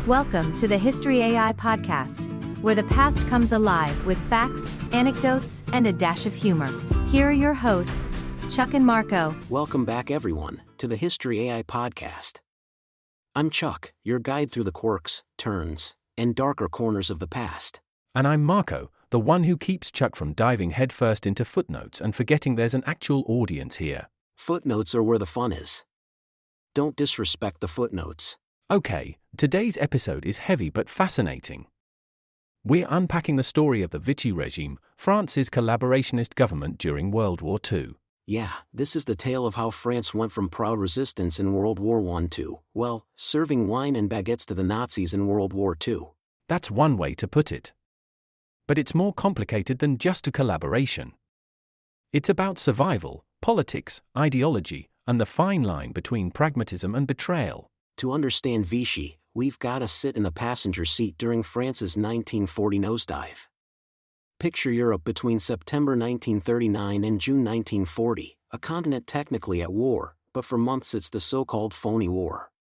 Welcome to the History AI podcast, where the past comes alive with facts, anecdotes, and a dash of humor. Here are your hosts, Chuck and Marco. Welcome back, everyone, to the History AI podcast. I'm Chuck, your guide through the quirks, turns, and darker corners of the past. And I'm Marco, the one who keeps Chuck from diving headfirst into footnotes and forgetting there's an actual audience here. Footnotes are where the fun is. Don't disrespect the footnotes. Okay, today's episode is heavy but fascinating. We're unpacking the story of the Vichy regime, France's collaborationist government during World War II. Yeah, this is the tale of how France went from proud resistance in World War I to, well, serving wine and baguettes to the Nazis in World War II. That's one way to put it. But it's more complicated than just a collaboration. It's about survival, politics, ideology, and the fine line between pragmatism and betrayal. To understand Vichy, we've got to sit in the passenger seat during France's 1940 nosedive. Picture Europe between September 1939 and June 1940, a continent technically at war, but for months it's the so-called phony war.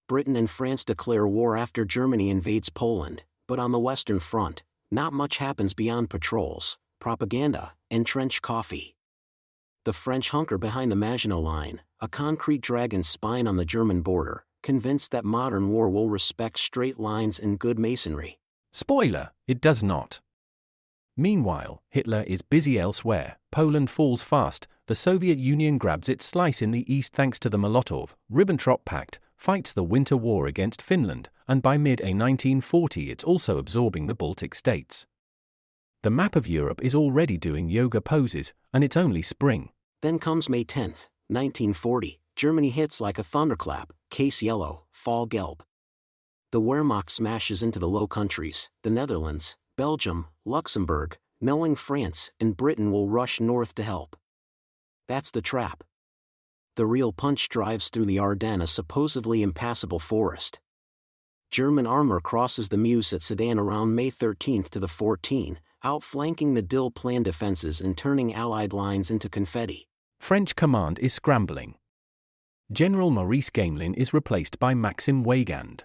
Britain and France declare war after Germany invades Poland, but on the Western Front, not much happens beyond patrols, propaganda, and trench coffee. The French hunker behind the Maginot Line, a concrete dragon's spine on the German border, convinced that modern war will respect straight lines and good masonry. Spoiler, it does not. Meanwhile, Hitler is busy elsewhere. Poland falls fast, the Soviet Union grabs its slice in the east thanks to the Molotov-Ribbentrop Pact, fights the Winter War against Finland, and by mid-1940 it's also absorbing the Baltic states. The map of Europe is already doing yoga poses, and it's only spring. Then comes May 10th, 1940, Germany hits like a thunderclap, case yellow, fall gelb. The Wehrmacht smashes into the Low Countries, the Netherlands, Belgium, Luxembourg, knowing France and Britain will rush north to help. That's the trap. The real punch drives through the Ardennes, a supposedly impassable forest. German armor crosses the Meuse at Sedan around May 13th to the 14th, outflanking the Dill Plan defenses and turning Allied lines into confetti. French command is scrambling. General Maurice Gamelin is replaced by Maxime Weygand.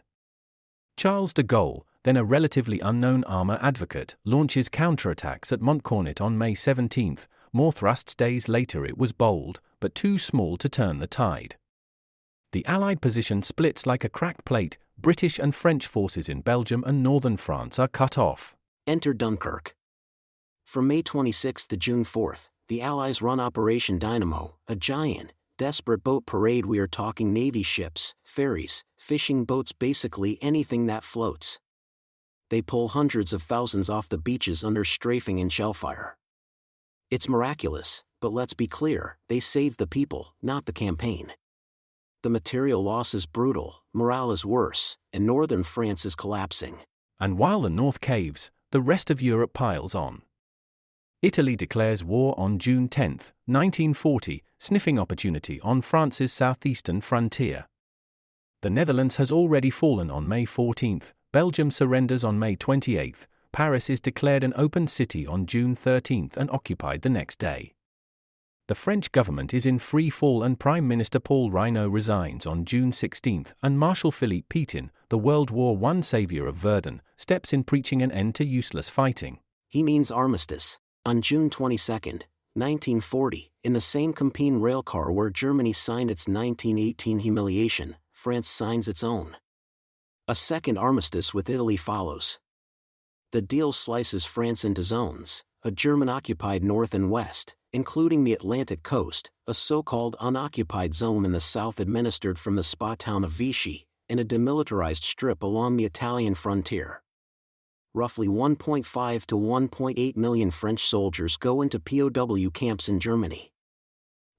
Charles de Gaulle, then a relatively unknown armor advocate, launches counterattacks at Montcornet on May 17th. More thrusts days later. It was bold, but too small to turn the tide. The Allied position splits like a cracked plate. British and French forces in Belgium and northern France are cut off. Enter Dunkirk. From May 26 to June 4th, the Allies run Operation Dynamo, a giant, desperate boat parade. We are talking Navy ships, ferries, fishing boats, basically anything that floats. They pull hundreds of thousands off the beaches under strafing and shellfire. It's miraculous, but let's be clear, they save the people, not the campaign. The material loss is brutal, morale is worse, and northern France is collapsing. And while the north caves, the rest of Europe piles on. Italy declares war on June 10, 1940, sniffing opportunity on France's southeastern frontier. The Netherlands has already fallen on May 14, Belgium surrenders on May 28, Paris is declared an open city on June 13 and occupied the next day. The French government is in free fall and Prime Minister Paul Reynaud resigns on June 16 and Marshal Philippe Pétain, the World War I savior of Verdun, steps in preaching an end to useless fighting. He means armistice. On June 22, 1940, in the same Compiègne railcar where Germany signed its 1918 humiliation, France signs its own. A second armistice with Italy follows. The deal slices France into zones, a German-occupied north and west, including the Atlantic coast, a so-called unoccupied zone in the south administered from the spa town of Vichy, and a demilitarized strip along the Italian frontier. Roughly 1.5 to 1.8 million French soldiers go into POW camps in Germany.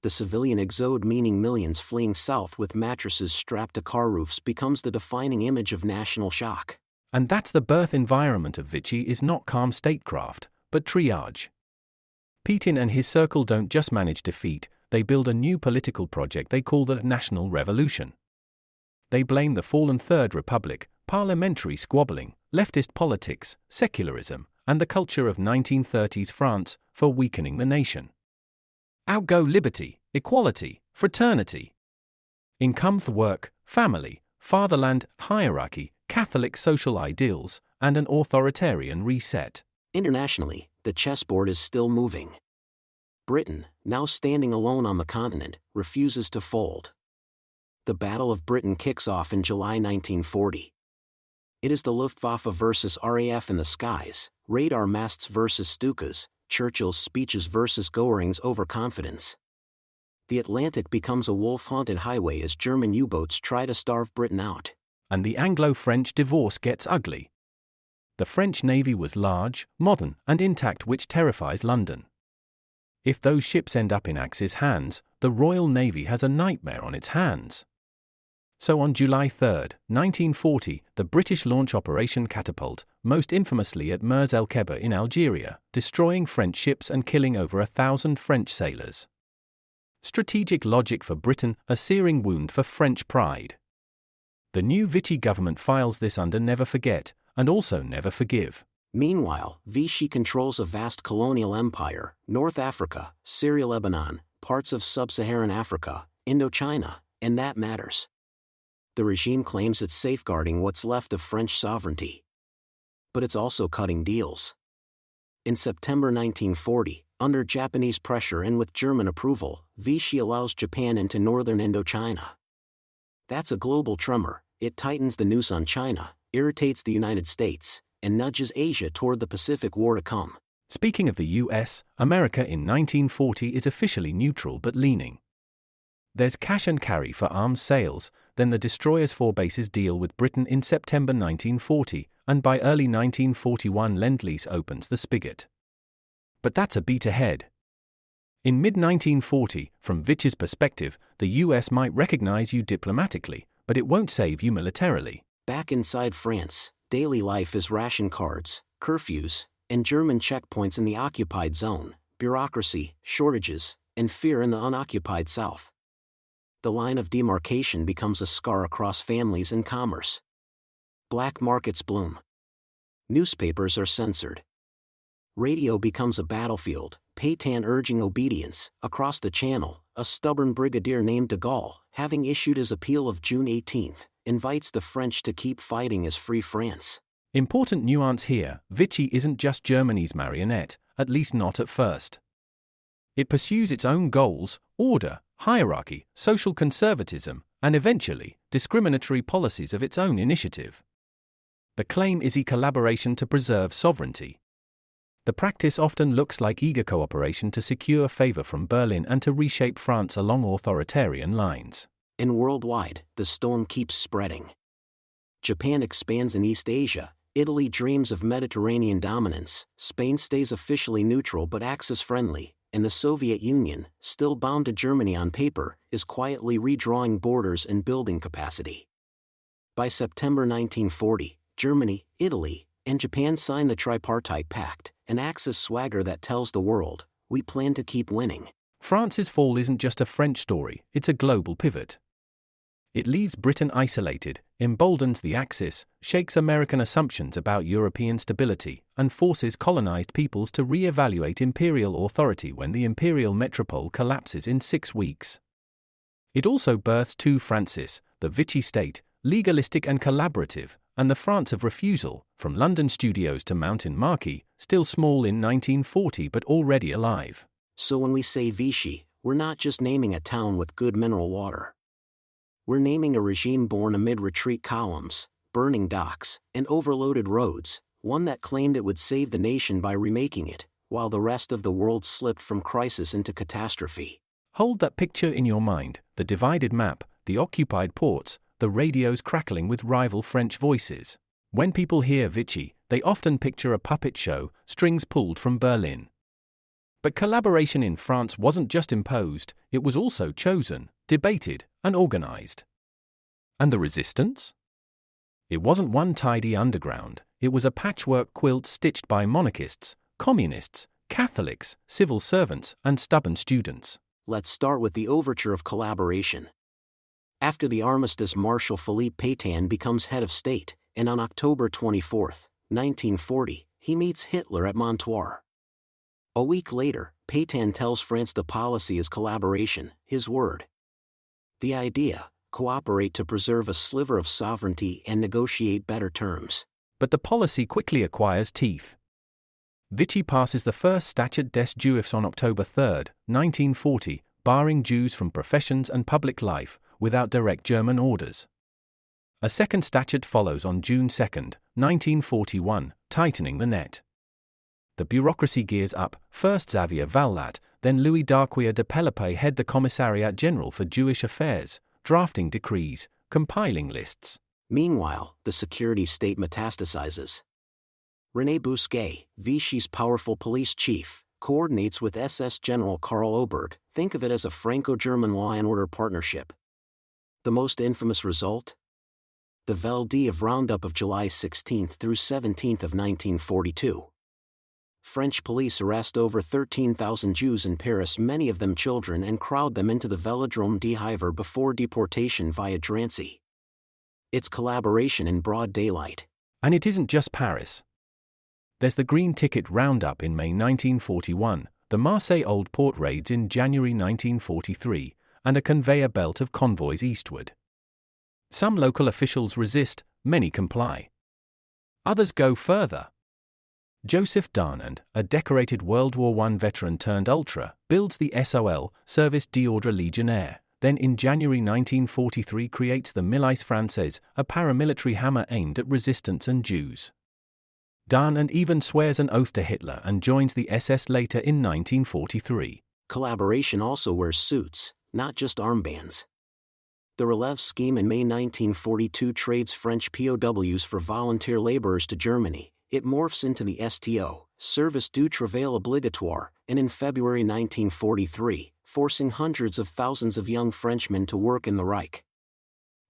The civilian exode, meaning millions fleeing south with mattresses strapped to car roofs, becomes the defining image of national shock. And that's the birth environment of Vichy is not calm statecraft, but triage. Pétain and his circle don't just manage defeat, they build a new political project they call the National Revolution. They blame the fallen Third Republic, parliamentary squabbling, leftist politics, secularism, and the culture of 1930s France for weakening the nation. Out go liberty, equality, fraternity. In come the work, family, fatherland, hierarchy, Catholic social ideals, and an authoritarian reset. Internationally, the chessboard is still moving. Britain, now standing alone on the continent, refuses to fold. The Battle of Britain kicks off in July 1940. It is the Luftwaffe versus RAF in the skies, radar masts versus Stukas, Churchill's speeches versus Goering's overconfidence. The Atlantic becomes a wolf-haunted highway as German U-boats try to starve Britain out. And the Anglo-French divorce gets ugly. The French navy was large, modern, and intact, which terrifies London. If those ships end up in Axis hands, the Royal Navy has a nightmare on its hands. So on July 3, 1940, the British launch Operation Catapult, most infamously at Mers el Kebir in Algeria, destroying French ships and killing over 1,000 French sailors. Strategic logic for Britain, a searing wound for French pride. The new Vichy government files this under Never Forget, and also Never Forgive. Meanwhile, Vichy controls a vast colonial empire, North Africa, Syria, Lebanon, parts of sub-Saharan Africa, Indochina, and that matters. The regime claims it's safeguarding what's left of French sovereignty. But it's also cutting deals. In September 1940, under Japanese pressure and with German approval, Vichy allows Japan into northern Indochina. That's a global tremor. It tightens the noose on China, irritates the United States, and nudges Asia toward the Pacific War to come. Speaking of the US, America in 1940 is officially neutral but leaning. There's cash and carry for arms sales, then the destroyers' four bases deal with Britain in September 1940, and by early 1941 Lend-Lease opens the spigot. But that's a beat ahead. In mid-1940, from Vichy's perspective, the US might recognize you diplomatically, but it won't save you militarily. Back inside France, daily life is ration cards, curfews, and German checkpoints in the occupied zone, bureaucracy, shortages, and fear in the unoccupied South. The line of demarcation becomes a scar across families and commerce. Black markets bloom. Newspapers are censored. Radio becomes a battlefield, Pétain urging obedience. Across the channel, a stubborn brigadier named de Gaulle, having issued his appeal of June 18, invites the French to keep fighting as Free France. Important nuance here, Vichy isn't just Germany's marionette, at least not at first. It pursues its own goals, order, hierarchy, social conservatism, and eventually, discriminatory policies of its own initiative. The claim is collaboration to preserve sovereignty. The practice often looks like eager cooperation to secure favor from Berlin and to reshape France along authoritarian lines. And worldwide, the storm keeps spreading. Japan expands in East Asia, Italy dreams of Mediterranean dominance, Spain stays officially neutral but Axis-friendly, and the Soviet Union, still bound to Germany on paper, is quietly redrawing borders and building capacity. By September 1940, Germany, Italy, and Japan sign the Tripartite Pact, an Axis swagger that tells the world, we plan to keep winning. France's fall isn't just a French story, it's a global pivot. It leaves Britain isolated, emboldens the Axis, shakes American assumptions about European stability, and forces colonized peoples to re-evaluate imperial authority when the imperial metropole collapses in 6 weeks. It also births two Frances, the Vichy state, legalistic and collaborative, and the France of refusal, from London studios to mountain maquis, still small in 1940 but already alive. So when we say Vichy, we're not just naming a town with good mineral water. We're naming a regime born amid retreat columns, burning docks, and overloaded roads, one that claimed it would save the nation by remaking it, while the rest of the world slipped from crisis into catastrophe. Hold that picture in your mind, the divided map, the occupied ports, the radios crackling with rival French voices. When people hear Vichy, they often picture a puppet show, strings pulled from Berlin. But collaboration in France wasn't just imposed, it was also chosen, debated, and organized. And the resistance? It wasn't one tidy underground, it was a patchwork quilt stitched by monarchists, communists, Catholics, civil servants, and stubborn students. Let's start with the overture of collaboration. After the armistice, Marshal Philippe Pétain becomes head of state, and on October 24, 1940, he meets Hitler at Montoire. A week later, Pétain tells France the policy is collaboration, his word. The idea, cooperate to preserve a sliver of sovereignty and negotiate better terms. But the policy quickly acquires teeth. Vichy passes the first Statut des Juifs on October 3, 1940, barring Jews from professions and public life, without direct German orders. A second statute follows on June 2, 1941, tightening the net. The bureaucracy gears up. First Xavier Vallat, then Louis Darquier de Pellepay head the Commissariat General for Jewish Affairs, drafting decrees, compiling lists. Meanwhile, the security state metastasizes. René Bousquet, Vichy's powerful police chief, coordinates with SS General Karl Oberg. Think of it as a Franco-German law and order partnership. The most infamous result? The Vel of Roundup of July 16 through 17 of 1942. French police arrest over 13,000 Jews in Paris, many of them children, and crowd them into the Velodrome d'Hiver before deportation via Drancy. It's collaboration in broad daylight. And it isn't just Paris. There's the Green Ticket Roundup in May 1941, the Marseille Old Port raids in January 1943, and a conveyor belt of convoys eastward. Some local officials resist, many comply. Others go further. Joseph Darnand, a decorated World War I veteran turned ultra, builds the SOL, Service d'Ordre Légionnaire, then in January 1943 creates the Milice Française, a paramilitary hammer aimed at resistance and Jews. Darnand even swears an oath to Hitler and joins the SS later in 1943. Collaboration also wears suits, not just armbands. The Relève scheme in May 1942 trades French POWs for volunteer laborers to Germany. It morphs into the STO, Service du Travail Obligatoire, and in February 1943, forcing hundreds of thousands of young Frenchmen to work in the Reich.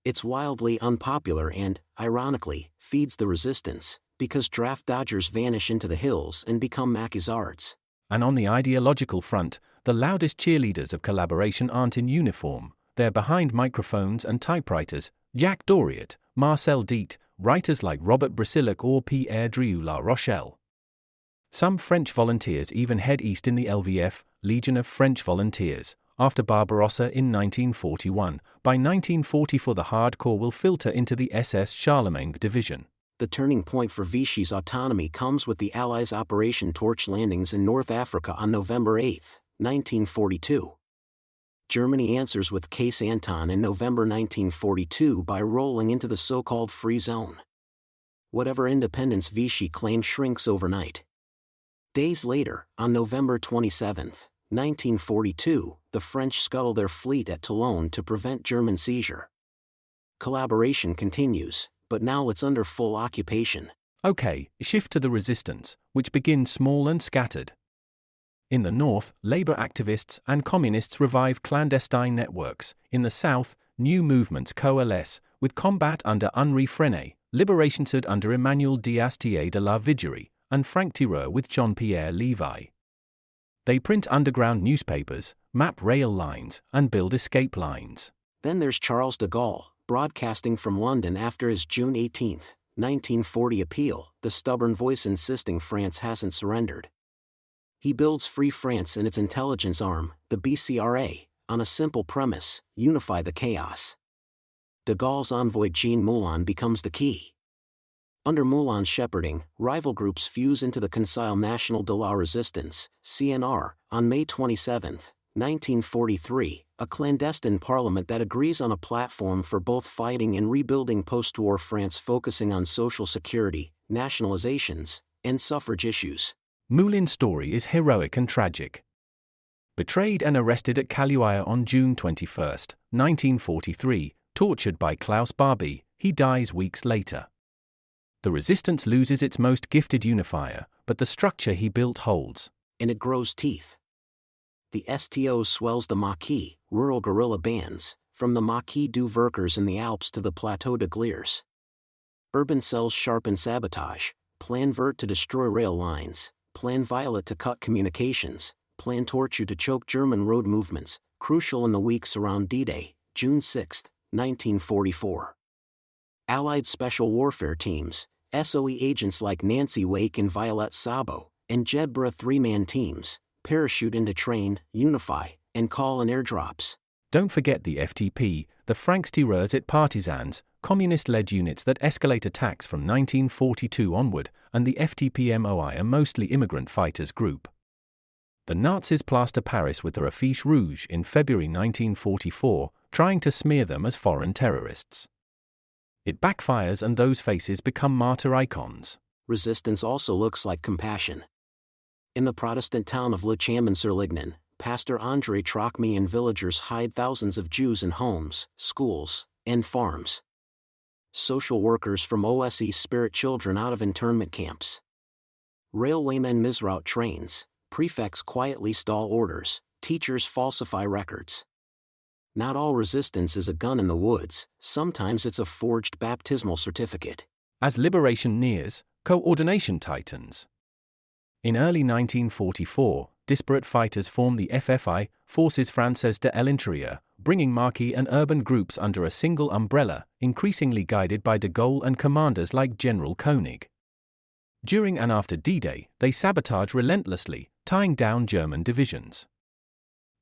It's wildly unpopular and, ironically, feeds the resistance, because draft dodgers vanish into the hills and become maquisards. And on the ideological front, the loudest cheerleaders of collaboration aren't in uniform. They're behind microphones and typewriters. Jacques Doriot, Marcel Diet, writers like Robert Brasillach or Pierre Drieux La Rochelle. Some French volunteers even head east in the LVF, Legion of French Volunteers, after Barbarossa in 1941. By 1944 the hardcore will filter into the SS Charlemagne division. The turning point for Vichy's autonomy comes with the Allies' Operation Torch landings in North Africa on November 8, 1942. Germany answers with Case Anton in November 1942 by rolling into the so-called Free Zone. Whatever independence Vichy claimed shrinks overnight. Days later, on November 27, 1942, the French scuttle their fleet at Toulon to prevent German seizure. Collaboration continues, but now it's under full occupation. Okay, shift to the resistance, which begins small and scattered. In the north, labor activists and communists revive clandestine networks. In the south, new movements coalesce, with combat under Henri Frenay, Liberation Sud under Emmanuel d'Astier de la Vigerie, and Frank Tireur with Jean-Pierre Lévy. They print underground newspapers, map rail lines, and build escape lines. Then there's Charles de Gaulle, broadcasting from London after his June 18, 1940 appeal, the stubborn voice insisting France hasn't surrendered. He builds Free France and its intelligence arm, the BCRA, on a simple premise: unify the chaos. De Gaulle's envoy Jean Moulin becomes the key. Under Moulin's shepherding, rival groups fuse into the Conseil National de la Resistance, CNR, on May 27, 1943, a clandestine parliament that agrees on a platform for both fighting and rebuilding post-war France, focusing on social security, nationalizations, and suffrage issues. Moulin's story is heroic and tragic. Betrayed and arrested at Caluire on June 21, 1943, tortured by Klaus Barbie, he dies weeks later. The resistance loses its most gifted unifier, but the structure he built holds. And it grows teeth. The STO swells the maquis, rural guerrilla bands, from the Maquis du Vercors in the Alps to the Plateau de Gliers. Urban cells sharpen sabotage, Plan Vert to destroy rail lines, Plan Violet to cut communications, Plan Tortue to choke German road movements, crucial in the weeks around D-Day, June 6, 1944. Allied Special Warfare Teams, SOE agents like Nancy Wake and Violette Sabo, and Jedburgh three-man teams, parachute into train, unify, and call in airdrops. Don't forget the FTP, the the Francs-tireurs et partisans, communist-led units that escalate attacks from 1942 onward, and the FTP-MOI, a mostly immigrant fighters group. The Nazis plaster Paris with their affiche rouge in February 1944, trying to smear them as foreign terrorists. It backfires and those faces become martyr icons. Resistance also looks like compassion. In the Protestant town of Le Chambon-sur-Lignon, Pastor André Trocme and villagers hide thousands of Jews in homes, schools, and farms. Social workers from OSE spirit children out of internment camps. Railwaymen misroute trains, prefects quietly stall orders, teachers falsify records. Not all resistance is a gun in the woods, sometimes it's a forged baptismal certificate. As liberation nears, coordination tightens. In early 1944, disparate fighters form the FFI, Forces Françaises de l'Intérieur, bringing maquis and urban groups under a single umbrella, increasingly guided by de Gaulle and commanders like General Koenig. During and after D-Day, they sabotage relentlessly, tying down German divisions.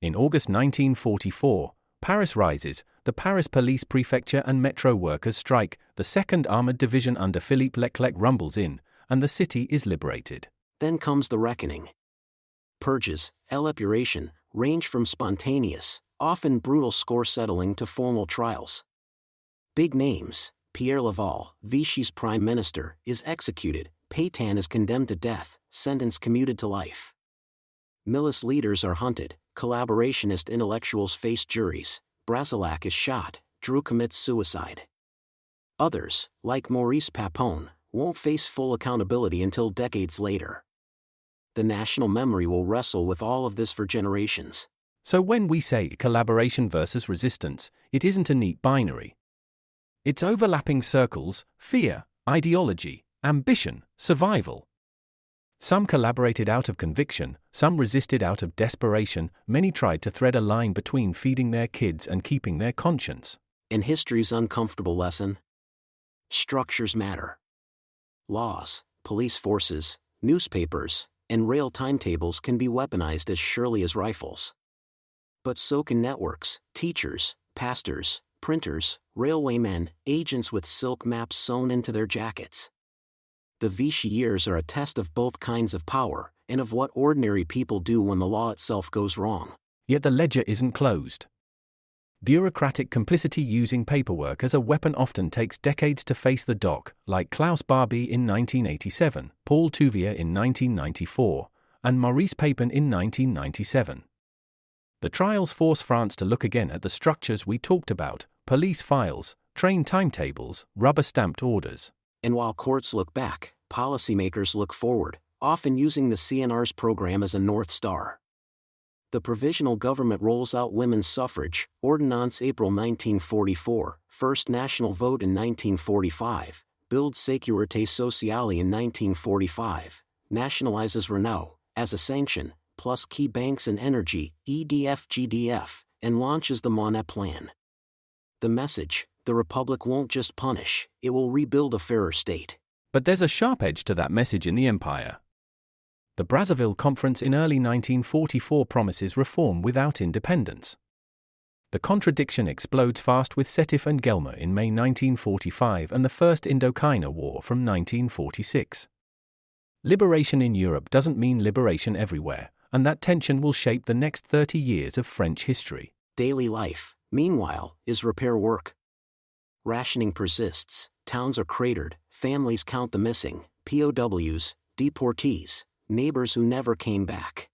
In August 1944, Paris rises, the Paris Police Prefecture and Metro workers strike, the 2nd Armoured Division under Philippe Leclerc rumbles in, and the city is liberated. Then comes the reckoning. Purges, epuration, range from spontaneous, often brutal score settling to formal trials. Big names: Pierre Laval, Vichy's prime minister, is executed, Pétain is condemned to death, sentence commuted to life. Milice leaders are hunted, collaborationist intellectuals face juries, Brasillac is shot, Drew commits suicide. Others, like Maurice Papon, won't face full accountability until decades later. The national memory will wrestle with all of this for generations. So when we say collaboration versus resistance, it isn't a neat binary. It's overlapping circles: fear, ideology, ambition, survival. Some collaborated out of conviction, some resisted out of desperation, many tried to thread a line between feeding their kids and keeping their conscience. In history's uncomfortable lesson, structures matter. Laws, police forces, newspapers, and rail timetables can be weaponized as surely as rifles. But so can networks, teachers, pastors, printers, railwaymen, agents with silk maps sewn into their jackets. The Vichy years are a test of both kinds of power, and of what ordinary people do when the law itself goes wrong. Yet the ledger isn't closed. Bureaucratic complicity using paperwork as a weapon often takes decades to face the dock, like Klaus Barbie in 1987, Paul Touvier in 1994, and Maurice Papin in 1997. The trials force France to look again at the structures we talked about: police files, train timetables, rubber-stamped orders. And while courts look back, policymakers look forward, often using the CNR's program as a North Star. The provisional government rolls out women's suffrage, Ordonnance April 1944, first national vote in 1945, builds Sécurité Sociale in 1945, nationalizes Renault, as a sanction, plus key banks and energy, EDF-GDF, and launches the Moulin Plan. The message: the Republic won't just punish, it will rebuild a fairer state. But there's a sharp edge to that message in the empire. The Brazzaville Conference in early 1944 promises reform without independence. The contradiction explodes fast with Sétif and Guelma in May 1945 and the First Indochina War from 1946. Liberation in Europe doesn't mean liberation everywhere, and that tension will shape the next 30 years of French history. Daily life, meanwhile, is repair work. Rationing persists, towns are cratered, families count the missing, POWs, deportees, neighbors who never came back.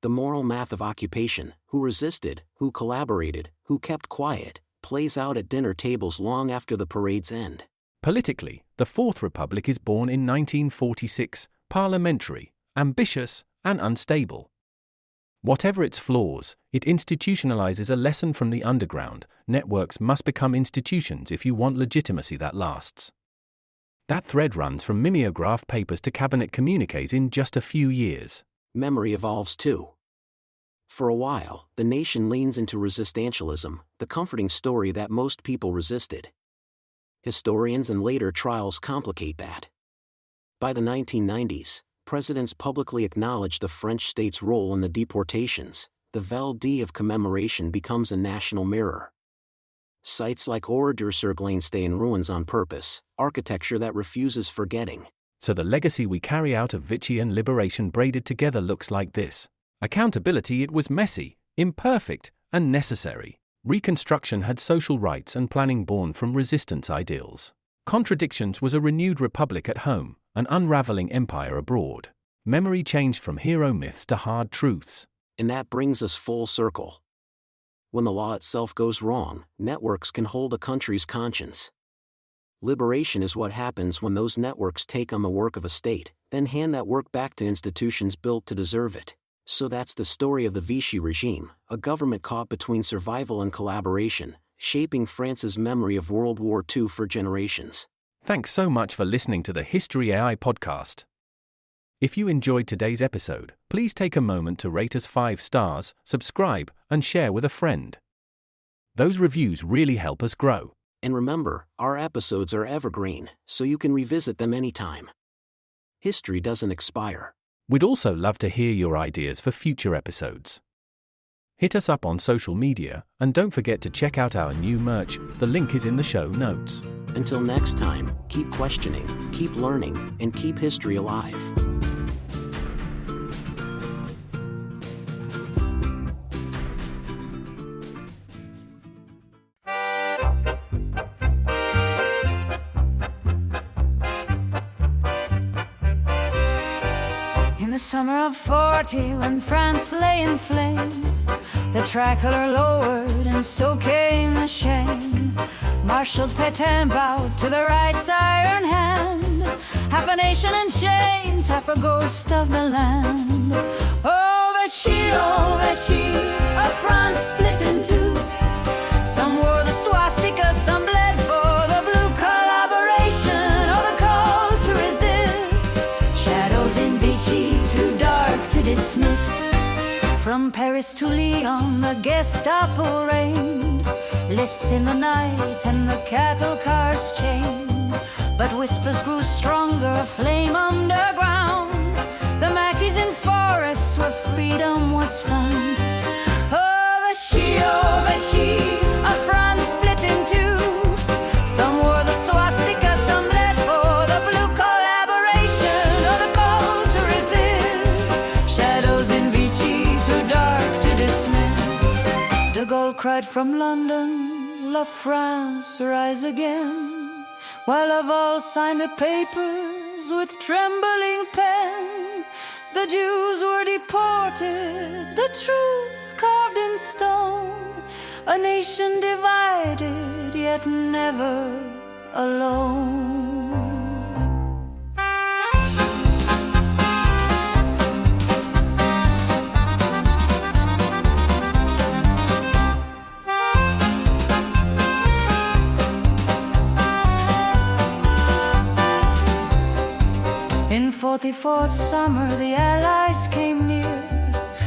The moral math of occupation: who resisted, who collaborated, who kept quiet, plays out at dinner tables long after the parade's end. Politically, the Fourth Republic is born in 1946, parliamentary, ambitious, and unstable. Whatever its flaws, it institutionalizes a lesson from the underground: networks must become institutions if you want legitimacy that lasts. That thread runs from mimeograph papers to cabinet communiques in just a few years. Memory evolves too. For a while, the nation leans into resistentialism, the comforting story that most people resisted. Historians and later trials complicate that. By the 1990s, presidents publicly acknowledge the French state's role in the deportations. The Val d'I of commemoration becomes a national mirror. Sites like Oberg stay in ruins on purpose, architecture that refuses forgetting. So the legacy we carry out of Vichy and liberation braided together looks like this. Accountability, it was messy, imperfect, and necessary. Reconstruction had social rights and planning born from resistance ideals. Contradictions was a renewed republic at home, an unraveling empire abroad. Memory changed from hero myths to hard truths. And that brings us full circle. When the law itself goes wrong, networks can hold a country's conscience. Liberation is what happens when those networks take on the work of a state, then hand that work back to institutions built to deserve it. So that's the story of the Vichy regime, a government caught between survival and collaboration, shaping France's memory of World War II for generations. Thanks so much for listening to the History AI podcast. If you enjoyed today's episode, please take a moment to rate us 5 stars, subscribe, and share with a friend. Those reviews really help us grow. And remember, our episodes are evergreen, so you can revisit them anytime. History doesn't expire. We'd also love to hear your ideas for future episodes. Hit us up on social media, and don't forget to check out our new merch. The link is in the show notes. Until next time, keep questioning, keep learning, and keep history alive. In the summer of 40, when France lay in flame, the tricolor lowered and so came the shame. Marshal Pétain bowed to the right's iron hand, half a nation in chains, half a ghost of the land. Oh, Vichy, a France split in two. Some wore the swastika, some bled for the blue collaboration, or the call to resist. Shadows in Vichy, too dark to dismiss. From Paris to Lyon, the Gestapo reigned. Lists in the night and the cattle cars chained. But whispers grew stronger, a flame underground. The maquis in forests where freedom was found. Oh, Vichy, a France split in two. Some wore the swastika, some bled for the blue collaboration, or the call to resist. Shadows in Vichy, too dark to dismiss. De Gaulle cried from London, La France, rise again, while Laval signed the papers with trembling pen. The Jews were deported, the truth carved in stone. A nation divided, yet never alone. In 44th summer, the Allies came near.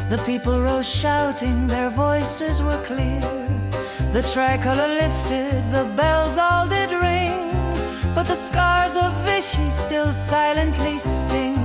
The people rose shouting, their voices were clear. The tricolor lifted, the bells all did ring, but the scars of Vichy still silently sting.